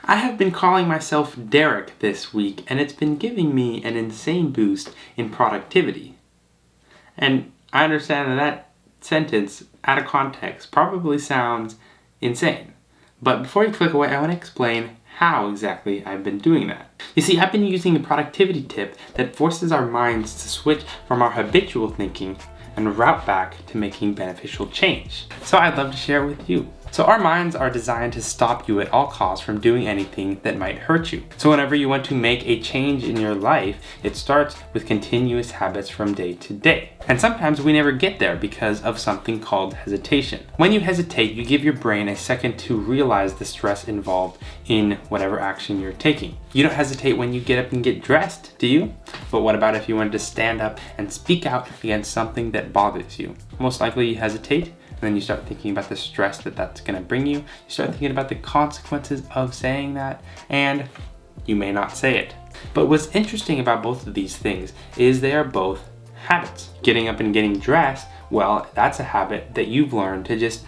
I have been calling myself Derek this week, and it's been giving me an insane boost in productivity. And I understand that sentence, out of context, probably sounds insane. But before you click away, I want to explain how exactly I've been doing that. You see, I've been using a productivity tip that forces our minds to switch from our habitual thinking and route back to making beneficial change. So I'd love to share it with you. So our minds are designed to stop you at all costs from doing anything that might hurt you. So whenever you want to make a change in your life, it starts with continuous habits from day to day. And sometimes we never get there because of something called hesitation. When you hesitate, you give your brain a second to realize the stress involved in whatever action you're taking. You don't hesitate when you get up and get dressed, do you? But what about if you wanted to stand up and speak out against something that bothers you? Most likely you hesitate. And then you start thinking about the stress that that's going to bring you. You start thinking about the consequences of saying that, and you may not say it. But what's interesting about both of these things is they are both habits. Getting up and getting dressed, well, that's a habit that you've learned to just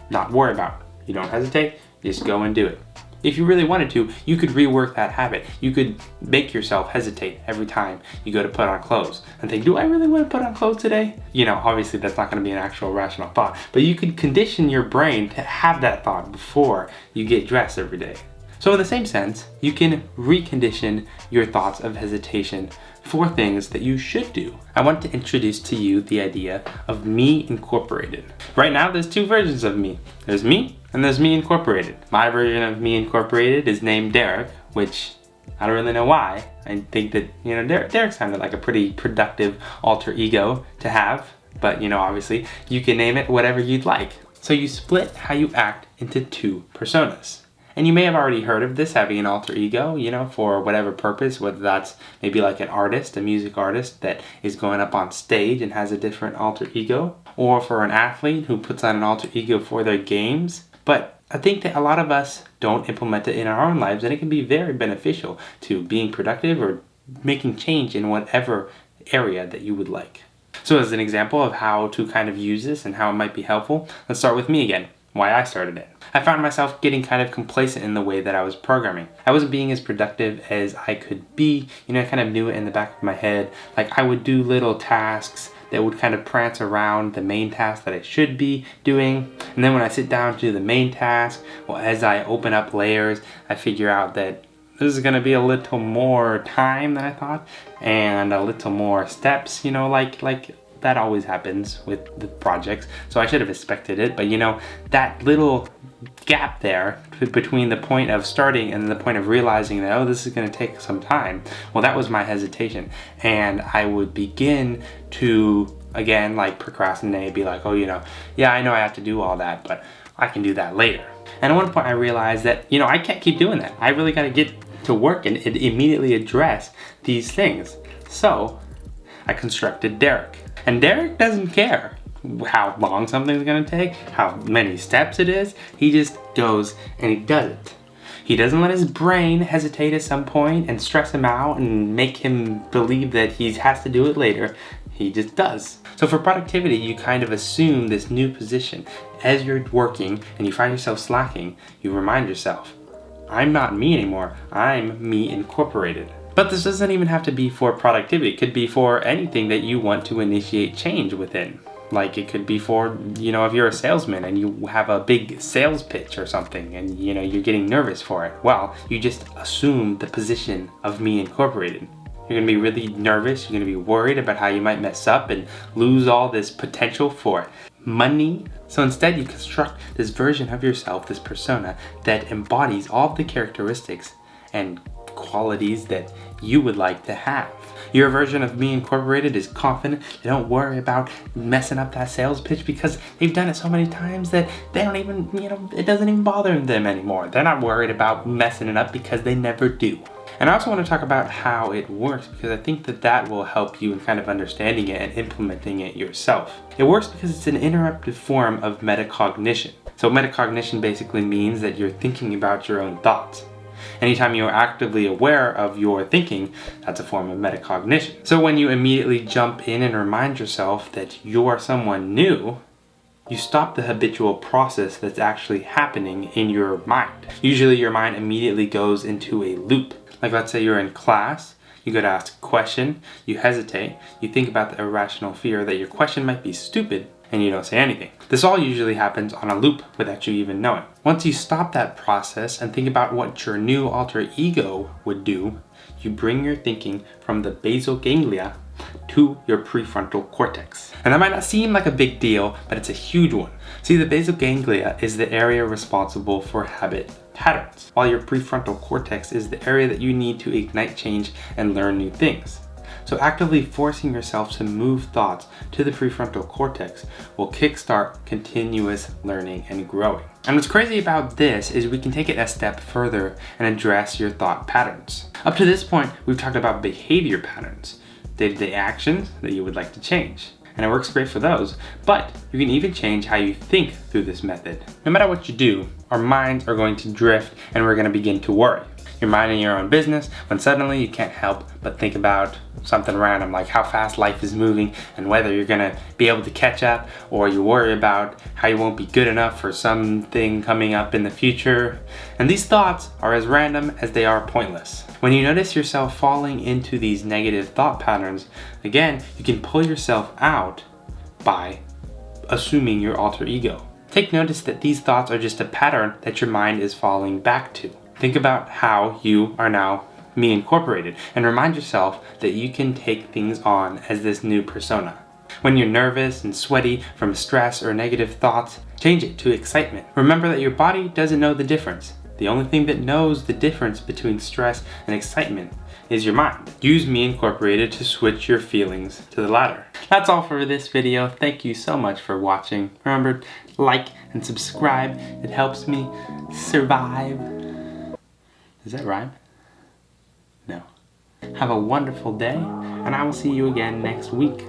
not worry about. You don't hesitate, you just go and do it. If you really wanted to, you could rework that habit. You could make yourself hesitate every time you go to put on clothes and think, do I really want to put on clothes today? You know, obviously that's not going to be an actual rational thought, but you could condition your brain to have that thought before you get dressed every day. So in the same sense, you can recondition your thoughts of hesitation for things that you should do. I want to introduce to you the idea of me incorporated. Right now, there's two versions of me. There's me and there's me incorporated. My version of me incorporated is named Derek, which I don't really know why. I think that, you know, Derek sounded like a pretty productive alter ego to have, but you know, obviously you can name it whatever you'd like. So you split how you act into two personas. And you may have already heard of this, having an alter ego, you know, for whatever purpose, whether that's maybe like an artist, a music artist that is going up on stage and has a different alter ego, or for an athlete who puts on an alter ego for their games. But I think that a lot of us don't implement it in our own lives, and it can be very beneficial to being productive or making change in whatever area that you would like. So as an example of how to kind of use this and how it might be helpful, let's start with me again. Why I started it. I found myself getting kind of complacent in the way that I was programming. I wasn't being as productive as I could be. You know, I kind of knew it in the back of my head. Like I would do little tasks that would kind of prance around the main task that I should be doing. And then when I sit down to do the main task, well, as I open up layers, I figure out that this is going to be a little more time than I thought and a little more steps, you know, like that always happens with the projects, so I should have expected it. But you know, that little gap there between the point of starting and the point of realizing that, oh, this is going to take some time, well, that was my hesitation. And I would begin to, again, like procrastinate, be like, oh, you know, yeah, I know I have to do all that, but I can do that later. And at one point I realized that, you know, I can't keep doing that. I really got to get to work and immediately address these things. So I constructed Derek. And Derek doesn't care how long something's gonna take, how many steps it is. He just goes and he does it. He doesn't let his brain hesitate at some point and stress him out and make him believe that he has to do it later. He just does. So for productivity, you kind of assume this new position. As you're working and you find yourself slacking, you remind yourself, I'm not me anymore, I'm me incorporated. But this doesn't even have to be for productivity. It could be for anything that you want to initiate change within. Like it could be for, you know, if you're a salesman and you have a big sales pitch or something and, you know, you're getting nervous for it. Well, you just assume the position of me incorporated. You're gonna be really nervous. You're gonna be worried about how you might mess up and lose all this potential for money. So instead you construct this version of yourself, this persona that embodies all of the characteristics and qualities that you would like to have. Your version of me incorporated is confident. They don't worry about messing up that sales pitch because they've done it so many times that they don't even, you know, it doesn't even bother them anymore. They're not worried about messing it up because they never do. And I also want to talk about how it works because I think that that will help you in kind of understanding it and implementing it yourself. It works because it's an interrupted form of metacognition. So metacognition basically means that you're thinking about your own thoughts. Anytime you are actively aware of your thinking, that's a form of metacognition. So when you immediately jump in and remind yourself that you are someone new, you stop the habitual process that's actually happening in your mind. Usually your mind immediately goes into a loop. Like let's say you're in class, you go to ask a question, you hesitate, you think about the irrational fear that your question might be stupid, and you don't say anything. This all usually happens on a loop without you even knowing. Once you stop that process and think about what your new alter ego would do, you bring your thinking from the basal ganglia to your prefrontal cortex. And that might not seem like a big deal, but it's a huge one. See, the basal ganglia is the area responsible for habit patterns, while your prefrontal cortex is the area that you need to ignite change and learn new things. So actively forcing yourself to move thoughts to the prefrontal cortex will kickstart continuous learning and growing. And what's crazy about this is we can take it a step further and address your thought patterns. Up to this point, we've talked about behavior patterns, day-to-day actions that you would like to change. And it works great for those, but you can even change how you think through this method. No matter what you do, our minds are going to drift and we're going to begin to worry. You're minding your own business when suddenly you can't help but think about something random like how fast life is moving and whether you're gonna be able to catch up, or you worry about how you won't be good enough for something coming up in the future. And these thoughts are as random as they are pointless. When you notice yourself falling into these negative thought patterns, again, you can pull yourself out by assuming your alter ego. Take notice that these thoughts are just a pattern that your mind is falling back to. Think about how you are now me incorporated and remind yourself that you can take things on as this new persona. When you're nervous and sweaty from stress or negative thoughts, change it to excitement. Remember that your body doesn't know the difference. The only thing that knows the difference between stress and excitement is your mind. Use Me Incorporated to switch your feelings to the latter. That's all for this video. Thank you so much for watching. Remember, like and subscribe. It helps me survive. Does that rhyme? No. Have a wonderful day, and I will see you again next week.